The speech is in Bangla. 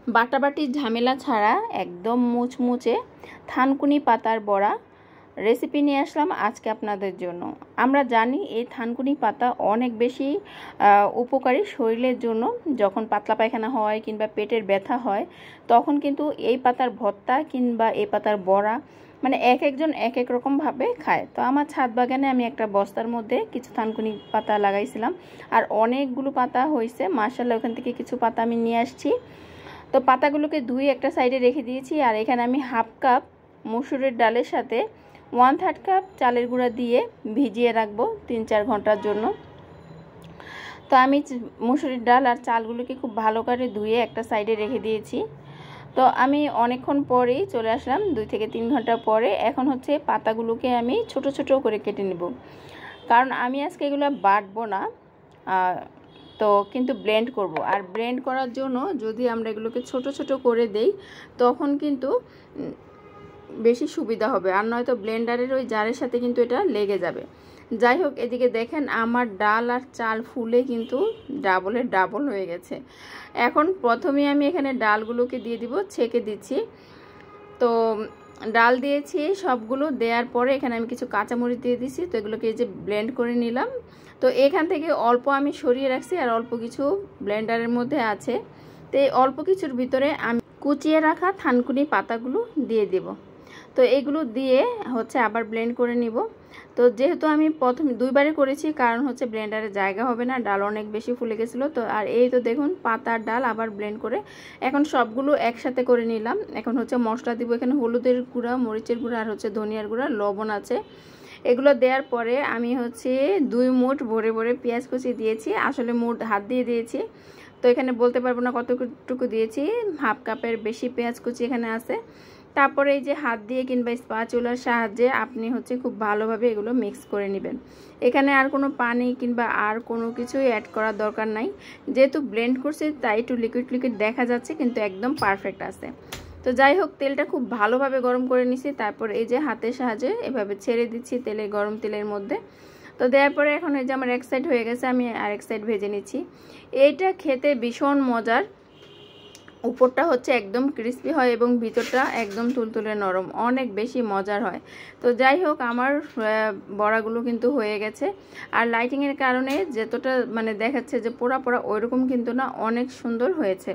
বাটাবাটি ঝামেলা ছাড়া একদম মুচমুচে থানকুনি পাতার বড়া রেসিপি নিয়ে আসলাম আজকে আপনাদের জন্য। আমরা জানি এই থানকুনি পাতা অনেক বেশি উপকারী শরীরের জন্য। যখন পাতলা পায়খানা হয় কিংবা পেটের ব্যথা হয় তখন কিন্তু এই পাতার ভর্তা কিংবা এই পাতার বড়া মানে এক একজন এক এক রকমভাবে খায়। তো আমার ছাদ বাগানে আমি একটা বস্তার মধ্যে কিছু থানকুনি পাতা লাগাইছিলাম, আর অনেকগুলো পাতা হয়েছে মাশাআল্লাহ। ওখান থেকে কিছু পাতা আমি নিয়ে আসছি। তো পাতাগুলোকে ধুয়ে একটা সাইডে রেখে দিয়েছি। আর এখানে আমি হাফ কাপ মসুরের ডালের সাথে 1/3 কাপ চালের গুঁড়া দিয়ে ভিজিয়ে রাখবো 3-4 ঘন্টার জন্য। তো আমি মসুরের ডাল আর চালগুলোকে খুব ভালো করে ধুয়ে একটা সাইডে রেখে দিয়েছি। তো আমি অনেকক্ষণ পরেই চলে আসলাম, 2 থেকে 3 ঘন্টা পরে। এখন হচ্ছে পাতাগুলোকে আমি ছোট ছোট করে কেটে নেব, কারণ আমি আজকে এগুলো বাটবো না, তো কিন্তু ব্লেন্ড করব। আর ব্লেন্ড করার জন্য যদি আমরা এগুলোকে ছোট ছোট করে দেই তখন কিন্তু বেশি সুবিধা হবে, আর নয়তো ব্লেন্ডারের ওই জারের সাথে কিন্তু এটা লেগে যাবে। যাই হোক, এদিকে দেখেন আমার ডাল আর চাল ফুলে কিন্তু ডাবলের ডাবল হয়ে গেছে। এখন প্রথমে আমি এখানে ডালগুলোকে দিয়ে দিব, ছেঁকে দিচ্ছি। তো ডাল দিয়েছি সবগুলো, দেওয়ার পরে এখানে আমি কিছু কাঁচামরিচ দিয়ে দিছি। তো এগুলোকে এই যে ব্লেন্ড করে নিলাম। তো এখান থেকে অল্প আমি সরিয়ে রাখছি আর অল্প কিছু ব্লেন্ডারের মধ্যে আছে। তো এই অল্প কিছুর ভিতরে আমি কুচিয়ে রাখা থানকুনি পাতাগুলো দিয়ে দেব। তো এগুলো দিয়ে হচ্ছে আবার ব্লেন্ড করে নিব। তো যেহেতু আমি প্রথমে 2 বারে করেছি, কারণ হচ্ছে ব্লেন্ডারে জায়গা হবে না, ডাল অনেক বেশি ফুলে গেছিলো। তো আর এই তো দেখুন পাতার ডাল আবার ব্লেন্ড করে এখন সবগুলো একসাথে করে নিলাম। এখন হচ্ছে মশলা দিব, এখানে হলুদের গুঁড়া, মরিচের গুঁড়া আর হচ্ছে ধনিয়ার গুঁড়া, লবণ আছে। এগুলো দেওয়ার পরে আমি হচ্ছে 2 মুঠ ভরে ভরে পেঁয়াজ কুচি দিয়েছি। আসলে মুঠ হাত দিয়ে দিয়েছি, তো এখানে বলতে পারবো না কতটুকু দিয়েছি। হাফ কাপের বেশি পেঁয়াজ কুচি এখানে আছে। তারপরে এই যে হাত দিয়ে কিংবা স্প্যাচুলার সাহায্যে আপনি হচ্ছে খুব ভালোভাবে এগুলো মিক্স করে নেবেন। এখানে আর কোনো পানি কিংবা আর কোনো কিছুই অ্যাড করার দরকার নাই। যেহেতু ব্লেন্ড করছি তাই একটু লিকুইড লিকুইড দেখা যাচ্ছে, কিন্তু একদম পারফেক্ট আছে। তো যাই হোক, তেলটা খুব ভালোভাবে গরম করে নিছি। তারপর এই যে হাতের সাহায্যে এভাবে ছেড়ে দিচ্ছি গরম তেলের মধ্যে। তো দেওয়ার পরে এখন এই যে আমার এক সাইড হয়ে গেছে, আমি আরেক সাইড ভেজে নিচ্ছি। এইটা খেতে ভীষণ মজার, উপরটা হচ্ছে একদম ক্রিস্পি হয় এবং ভিতরটা একদম তুলতুলে নরম, অনেক বেশি মজার হয়। তো যাই হোক, আমার বড়াগুলো কিন্তু হয়ে গেছে। আর লাইটিংয়ের কারণে যতটা মানে দেখাচ্ছে যে পোড়া পোড়া, ওইরকম কিন্তু না, অনেক সুন্দর হয়েছে।